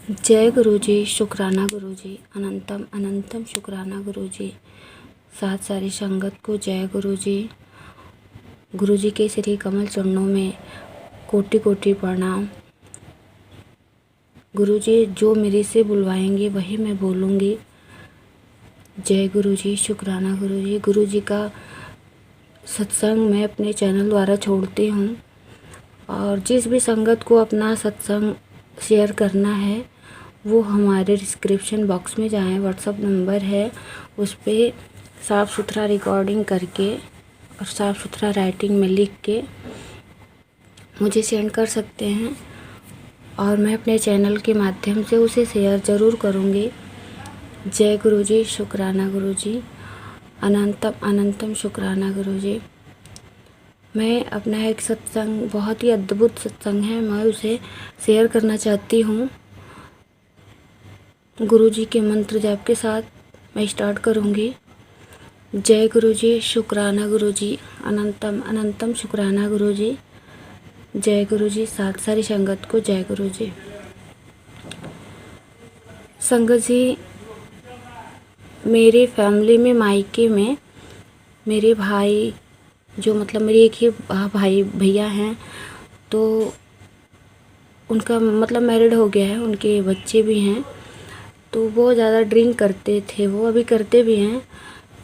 जय गुरु जी, शुक्राना गुरु जी, अनंतम अनंतम शुक्राना गुरु जी। साथ सारी संगत को जय गुरु जी। गुरु जी के श्री कमल चरणों में कोटि कोटि प्रणाम। गुरु जी जो मेरे से बुलवाएंगे वही मैं बोलूँगी। जय गुरु जी, शुक्राना गुरु जी। गुरु जी का सत्संग मैं अपने चैनल द्वारा छोड़ती हूँ, और जिस भी संगत को अपना सत्संग शेयर करना है वो हमारे डिस्क्रिप्शन बॉक्स में जाएं, व्हाट्सअप नंबर है, उस पर साफ़ सुथरा रिकॉर्डिंग करके और साफ़ सुथरा राइटिंग में लिख के मुझे सेंड कर सकते हैं, और मैं अपने चैनल के माध्यम से उसे शेयर ज़रूर करूँगी। जय गुरु जी, शुक्राना गुरु जी, अनंतम अनंतम शुक्राना गुरु जी। मैं अपना एक सत्संग, बहुत ही अद्भुत सत्संग है, मैं उसे शेयर करना चाहती हूँ। गुरु जी के मंत्र जाप के साथ मैं स्टार्ट करूँगी। जय गुरु जी, शुक्राना गुरु जी, अनंतम अनंतम शुक्राना गुरु जी। जय गुरु जी। साथ सारी संगत को जय गुरु जी। संगत जी, मेरे फैमिली में, मायके में मेरे भाई, जो मतलब मेरी एक ही भाई भैया हैं, तो उनका मतलब मैरिड हो गया है, उनके बच्चे भी हैं। तो वो ज़्यादा ड्रिंक करते थे, वो अभी करते भी हैं।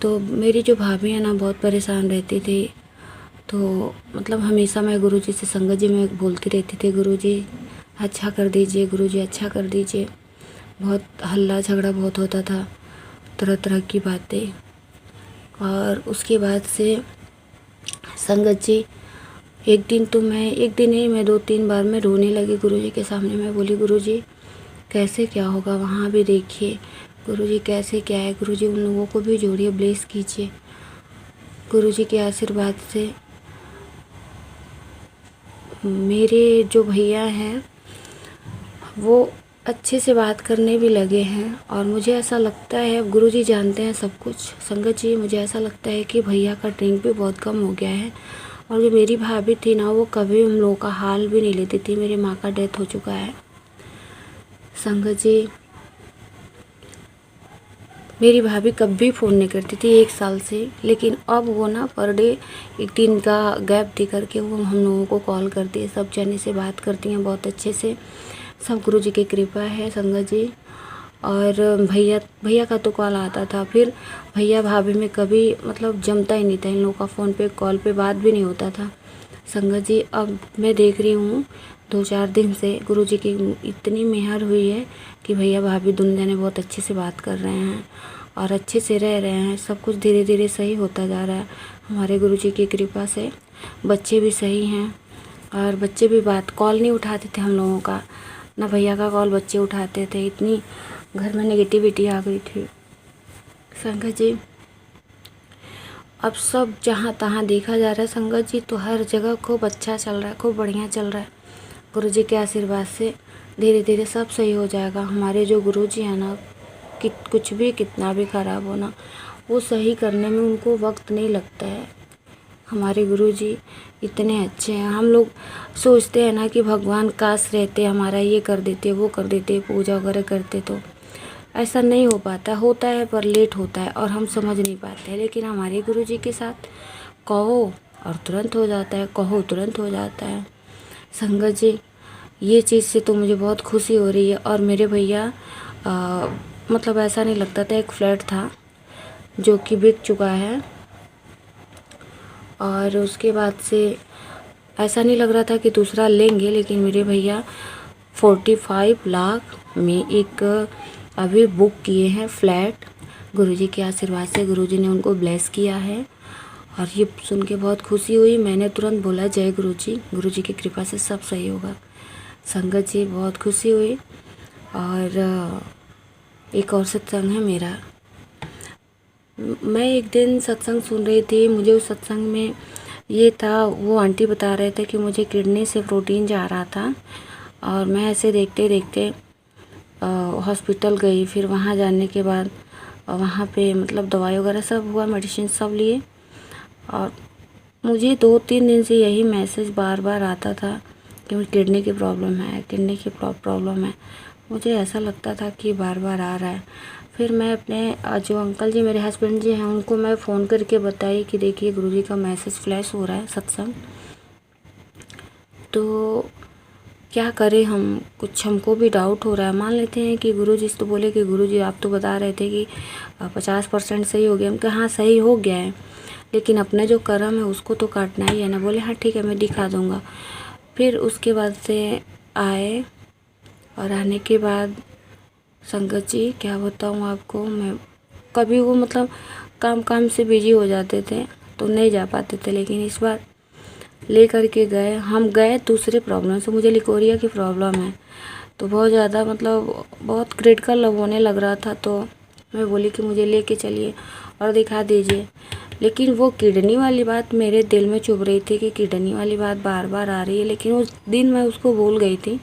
तो मेरी जो भाभी है ना, बहुत परेशान रहती थी। तो मतलब हमेशा मैं गुरुजी से, संगत जी में बोलती रहती थी, गुरुजी अच्छा कर दीजिए, गुरुजी अच्छा कर दीजिए। बहुत हल्ला झगड़ा बहुत होता था, तरह तरह की बातें। और उसके बाद से संगत जी, एक दिन ही मैं 2-3 बार मैं रोने लगी गुरुजी के सामने। मैं बोली, गुरुजी कैसे क्या होगा, वहाँ भी देखिए गुरुजी कैसे क्या है, गुरुजी उन लोगों को भी जोड़िए, ब्लेस कीजिए। गुरुजी के आशीर्वाद से मेरे जो भैया हैं वो अच्छे से बात करने भी लगे हैं, और मुझे ऐसा लगता है, अब गुरुजी जानते हैं सब कुछ। संगत जी, मुझे ऐसा लगता है कि भैया का ड्रिंक भी बहुत कम हो गया है। और जो मेरी भाभी थी ना, वो कभी हम लोगों का हाल भी नहीं लेती थी। मेरी माँ का डेथ हो चुका है। संगत जी, मेरी भाभी कभी फ़ोन नहीं करती थी 1 साल से, लेकिन अब वो ना पर डे 1 दिन का गैप दे करके वो हम लोगों को कॉल करती है, सब जने से बात करती हैं बहुत अच्छे से। सब गुरु जी की कृपा है संगत जी। और भैया का तो कॉल आता था, फिर भैया भाभी में कभी मतलब जमता ही नहीं था, इन लोगों का फ़ोन पे कॉल पे बात भी नहीं होता था। संगत जी, अब मैं देख रही हूँ 2-4 दिन से गुरु जी की इतनी मेहर हुई है कि भैया भाभी दोनों जने बहुत अच्छे से बात कर रहे हैं और अच्छे से रह रहे हैं। सब कुछ धीरे धीरे सही होता जा रहा है हमारे गुरु जी की कृपा से। बच्चे भी सही हैं, और बच्चे भी बात कॉल नहीं उठाते थे हम लोगों का, ना भैया का कॉल बच्चे उठाते थे। इतनी घर में नेगेटिविटी आ गई थी संगत जी। अब सब जहाँ तहाँ देखा जा रहा है संगत जी, तो हर जगह खूब अच्छा चल रहा है, खूब बढ़िया चल रहा है। गुरु जी के आशीर्वाद से धीरे धीरे सब सही हो जाएगा। हमारे जो गुरु जी हैं ना, कि कुछ भी कितना भी ख़राब हो ना, वो सही करने में उनको वक्त नहीं लगता है। हमारे गुरु जी इतने अच्छे हैं। हम लोग सोचते हैं ना कि भगवान काश रहते, हमारा ये कर देते, वो कर देते, पूजा वगैरह करते, तो ऐसा नहीं हो पाता। होता है पर लेट होता है और हम समझ नहीं पाते हैं। लेकिन हमारे गुरु जी के साथ कहो और तुरंत हो जाता है, कहो तुरंत हो जाता है। संगत जी, ये चीज़ से तो मुझे बहुत खुशी हो रही है। और मेरे भैया मतलब ऐसा नहीं लगता था, एक फ्लैट था जो कि बिक चुका है, और उसके बाद से ऐसा नहीं लग रहा था कि दूसरा लेंगे। लेकिन मेरे भैया 45 लाख में एक अभी बुक किए हैं फ्लैट। गुरुजी के आशीर्वाद से गुरुजी ने उनको ब्लेस किया है, और ये सुन के बहुत खुशी हुई। मैंने तुरंत बोला, जय गुरुजी, गुरुजी की कृपा से सब सही होगा। संगत जी, बहुत खुशी हुई। और एक और सत्संग है मेरा। मैं एक दिन सत्संग सुन रही थी, मुझे उस सत्संग में ये था, वो आंटी बता रहे थे कि मुझे किडनी से प्रोटीन जा रहा था, और मैं ऐसे देखते देखते हॉस्पिटल गई। फिर वहाँ जाने के बाद वहाँ पे मतलब दवाई वगैरह सब हुआ, मेडिसिन सब लिए, और मुझे 2-3 दिन से यही मैसेज बार बार आता था कि मुझे किडनी की प्रॉब्लम है, किडनी की प्रॉब्लम है। मुझे ऐसा लगता था कि बार बार आ रहा है। फिर मैं अपने जो अंकल जी मेरे हस्बैंड जी हैं उनको मैं फ़ोन करके बताई कि देखिए गुरुजी का मैसेज फ्लैश हो रहा है सत्संग, तो क्या करें हम, कुछ हमको भी डाउट हो रहा है। मान लेते हैं कि गुरुजी तो बोले कि गुरुजी आप तो बता रहे थे कि 50% सही हो गया। हम कहा हाँ सही हो गया है, लेकिन अपना जो कर्म है उसको तो काटना ही है ना। बोले हाँ ठीक है मैं दिखा दूँगा। फिर उसके बाद से आए, और आने के बाद संगत जी क्या बताऊँ आपको, मैं कभी वो मतलब काम काम से बिजी हो जाते थे तो नहीं जा पाते थे, लेकिन इस बार ले करके गए। हम गए दूसरे प्रॉब्लम से, मुझे लिकोरिया की प्रॉब्लम है तो बहुत ज़्यादा मतलब बहुत क्रिटिकल होने लग रहा था, तो मैं बोली कि मुझे लेके चलिए और दिखा दीजिए। लेकिन वो किडनी वाली बात मेरे दिल में चुभ रही थी कि किडनी वाली बात बार बार आ रही है, लेकिन उस दिन मैं उसको भूल गई थी।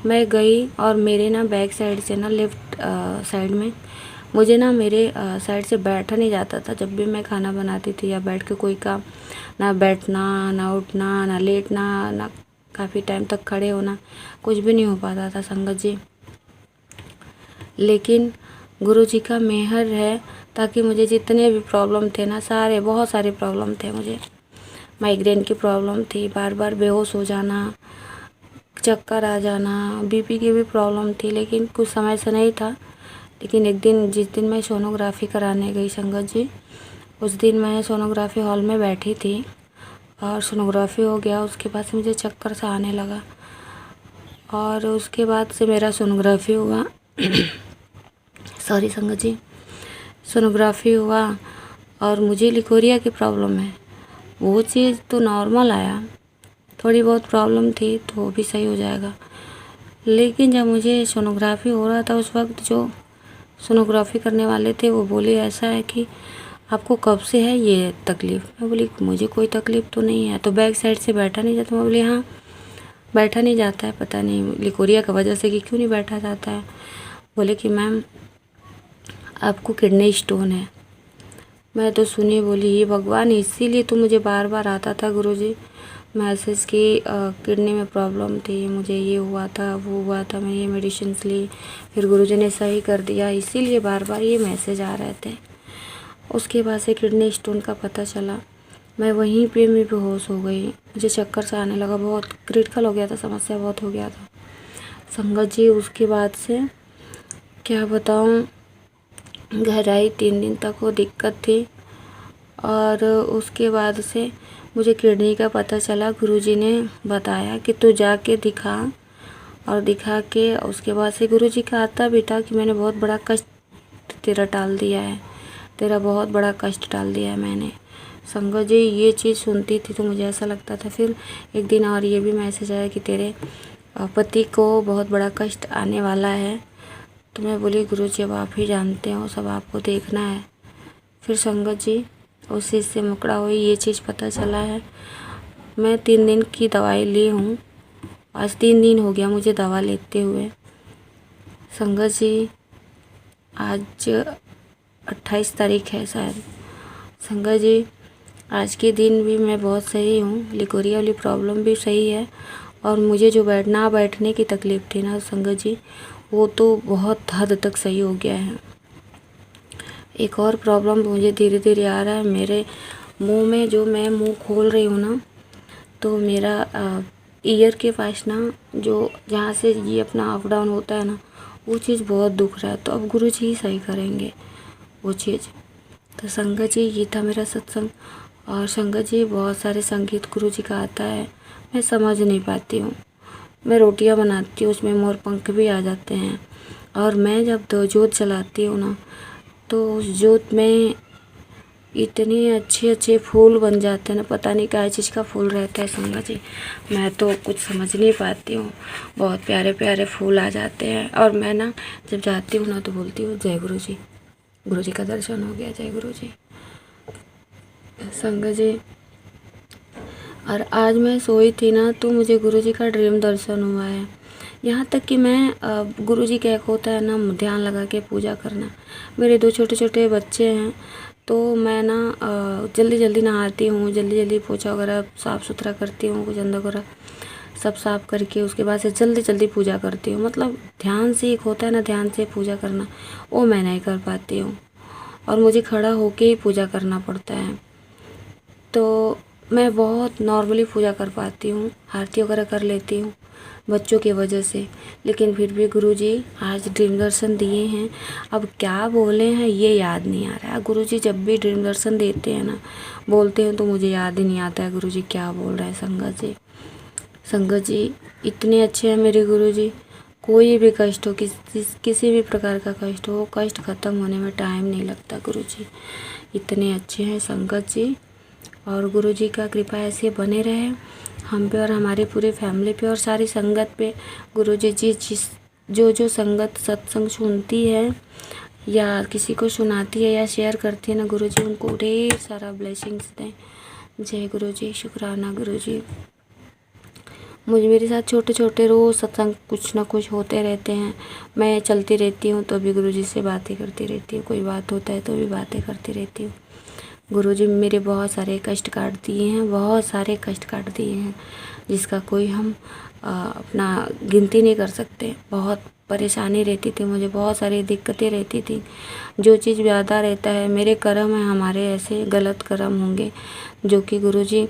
मैं गई और मेरे ना बैक साइड से ना लेफ़्ट साइड में मुझे ना मेरे साइड से बैठा नहीं जाता था। जब भी मैं खाना बनाती थी या बैठ के कोई काम, ना बैठना ना उठना ना लेटना ना काफ़ी टाइम तक खड़े होना, कुछ भी नहीं हो पाता था संगत जी। लेकिन गुरु जी का मेहर है, ताकि मुझे जितने भी प्रॉब्लम थे ना, सारे बहुत सारे प्रॉब्लम थे। मुझे माइग्रेन की प्रॉब्लम थी, बार बार बेहोश हो जाना, चक्कर आ जाना, बीपी की भी प्रॉब्लम थी, लेकिन कुछ समय से नहीं था। लेकिन एक दिन जिस दिन मैं सोनोग्राफ़ी कराने गई संगत जी, उस दिन मैं सोनोग्राफ़ी हॉल में बैठी थी और सोनोग्राफ़ी हो गया। उसके बाद से मुझे चक्कर सा आने लगा और उसके बाद से मेरा सोनोग्राफ़ी हुआ सॉरी संगत जी, सोनोग्राफ़ी हुआ और मुझे लिकोरिया की प्रॉब्लम है। वो चीज़ तो नॉर्मल आया, थोड़ी बहुत प्रॉब्लम थी तो वो भी सही हो जाएगा। लेकिन जब मुझे सोनोग्राफ़ी हो रहा था उस वक्त जो सोनोग्राफ़ी करने वाले थे वो बोले ऐसा है कि आपको कब से है ये तकलीफ़। मैं बोली मुझे कोई तकलीफ़ तो नहीं है। तो बैक साइड से बैठा नहीं जाता। मैं बोली हाँ बैठा नहीं जाता है, पता नहीं लिकोरिया की वजह से कि क्यों नहीं बैठा जाता है। बोले कि मैम आपको किडनी स्टोन है। मैं तो सुनी, बोली ये भगवान, इसीलिए तो मुझे बार बार आता था गुरुजी मैसेज की किडनी में प्रॉब्लम थी, मुझे ये हुआ था वो हुआ था, मैंने ये मेडिसिन ली, फिर गुरुजी ने सही कर दिया, इसीलिए बार बार ये मैसेज आ रहे थे। उसके बाद से किडनी स्टोन का पता चला, मैं वहीं पे मैं बेहोश हो गई, मुझे चक्कर सा आने लगा, बहुत क्रिटिकल हो गया था, समस्या बहुत हो गया था संगत जी। उसके बाद से क्या बताऊँ, घर आई 3 दिन तक वो दिक्कत थी। और उसके बाद से मुझे किडनी का पता चला, गुरुजी ने बताया कि तू जाके दिखा, और दिखा के उसके बाद से गुरुजी का आता भी था कि मैंने बहुत बड़ा कष्ट तेरा टाल दिया है, तेरा बहुत बड़ा कष्ट टाल दिया है मैंने। संगत जी ये चीज़ सुनती थी तो मुझे ऐसा लगता था। फिर एक दिन और ये भी मैसेज आया कि तेरे पति को बहुत बड़ा कष्ट आने वाला है। तो मैं बोली गुरुजी अब आप ही जानते हो, सब आपको देखना है। फिर संगत जी उस चीज़ से मुकड़ा हुई, ये चीज़ पता चला है। मैं 3 दिन की दवाई ली हूँ, आज 3 दिन हो गया मुझे दवा लेते हुए संगत जी। आज 28 तारीख है शायद संगत जी। आज के दिन भी मैं बहुत सही हूँ, लिकोरिया वाली प्रॉब्लम भी सही है, और मुझे जो बैठने की तकलीफ़ थी ना संगत जी, वो तो बहुत हद तक सही हो गया है। एक और प्रॉब्लम मुझे धीरे धीरे आ रहा है, मेरे मुंह में, जो मैं मुंह खोल रही हूँ ना, तो मेरा ईयर के पास ना, जो जहाँ से ये अपना अप डाउन होता है ना, वो चीज़ बहुत दुख रहा है। तो अब गुरुजी ही सही करेंगे वो चीज़। तो संगत जी ये था मेरा सत्संग। और संगत जी बहुत सारे संगीत गुरुजी का आता है, मैं समझ नहीं पाती हूँ। मैं रोटियां बनाती हूँ, उसमें मोर पंख भी आ जाते हैं, और मैं जब दो जोत जलाती हूँ ना, तो उस जोत में इतने अच्छे अच्छे फूल बन जाते हैं ना, पता नहीं क्या चीज़ का फूल रहता है संगत जी, मैं तो कुछ समझ नहीं पाती हूँ। बहुत प्यारे प्यारे फूल आ जाते हैं, और मैं ना जब जाती हूँ ना तो बोलती हूँ जय गुरु जी, गुरु जी का दर्शन हो गया, जय गुरु जी संगत जी। और आज मैं सोई थी ना तो मुझे गुरु जी का ड्रीम दर्शन हुआ है। यहाँ तक कि मैं गुरुजी का एक होता है ना ध्यान लगा के पूजा करना, मेरे 2 छोटे छोटे बच्चे हैं, तो मैं ना जल्दी जल्दी नहाती हूँ, जल्दी जल्दी पोछा वगैरह साफ़ सुथरा करती हूँ, कुछ अंदर वगैरह सब साफ करके उसके बाद से जल्दी जल्दी पूजा करती हूँ। मतलब ध्यान से एक होता है ना, ध्यान से पूजा करना, वो मैं नहीं कर पाती हूँ और मुझे खड़ा होके ही पूजा करना पड़ता है। तो मैं बहुत नॉर्मली पूजा कर पाती हूँ, आरती वगैरह कर लेती हूँ बच्चों की वजह से। लेकिन फिर भी गुरुजी आज ड्रीम दर्शन दिए हैं, अब क्या बोले हैं ये याद नहीं आ रहा है। गुरुजी जब भी ड्रीम दर्शन देते हैं ना, बोलते हैं तो मुझे याद ही नहीं आता है गुरुजी क्या बोल रहे हैं। संगत जी, संगत जी इतने अच्छे हैं मेरे गुरुजी। कोई भी कष्ट हो, किसी भी प्रकार का कष्ट हो, कष्ट ख़त्म होने में टाइम नहीं लगता गुरुजी। इतने अच्छे हैं संगत जी। और गुरुजी का कृपा ऐसे बने रहे हम पे और हमारी पूरी फैमिली पे और सारी संगत पे। गुरुजी जिस जो संगत सत्संग सुनती है या किसी को सुनाती है या शेयर करती है ना, गुरुजी उनको ढेर सारा ब्लेसिंग्स दें। जय गुरुजी, शुक्राना गुरुजी। मेरे साथ छोटे छोटे रोज़ सत्संग कुछ ना कुछ होते रहते हैं। मैं चलती रहती हूँ तो भी गुरुजी से बातें करती रहती हूँ, कोई बात होता है तो भी बातें करती रहती हूँ। गुरुजी मेरे बहुत सारे कष्ट काट दिए हैं, बहुत सारे कष्ट काट दिए हैं, जिसका कोई हम अपना गिनती नहीं कर सकते। बहुत परेशानी रहती थी मुझे, बहुत सारी दिक्कतें रहती थी। जो चीज़ ज़्यादा रहता है मेरे कर्म है, हमारे ऐसे गलत कर्म होंगे जो कि गुरुजी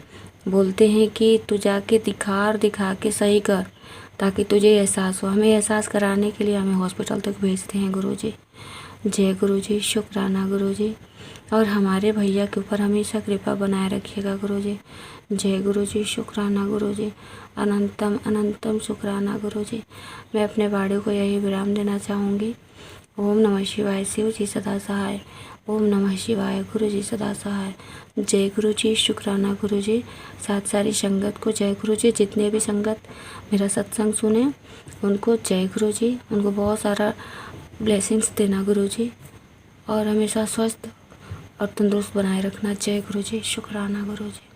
बोलते हैं कि तू जाके दिखा के सही कर, ताकि तुझे एहसास हो। हमें एहसास कराने के लिए हमें हॉस्पिटल तक भेजते हैं गुरुजी। जय गुरुजी, शुक्राना गुरुजी। और हमारे भैया के ऊपर हमेशा कृपा बनाए रखिएगा गुरुजी। जय गुरुजी, शुक्राना गुरुजी। अनंतम अनंतम शुक्राना गुरुजी। मैं अपने वाणी को यही विराम देना चाहूँगी। ओम नमः शिवाय, शिव जी सदा सहाय। ओम नमः शिवाय, गुरु जी सदा सहाय। जय गुरु जी, शुक्राना गुरु जी। साथ सारी संगत को जय गुरु जी। जितने भी संगत मेरा सत्संग सुने उनको जय गुरु जी। उनको बहुत सारा ब्लेसिंग्स देना गुरु जी और हमेशा स्वस्थ और तंदुरुस्त बनाए रखना। जय गुरु जी, शुक्राना गुरु जी।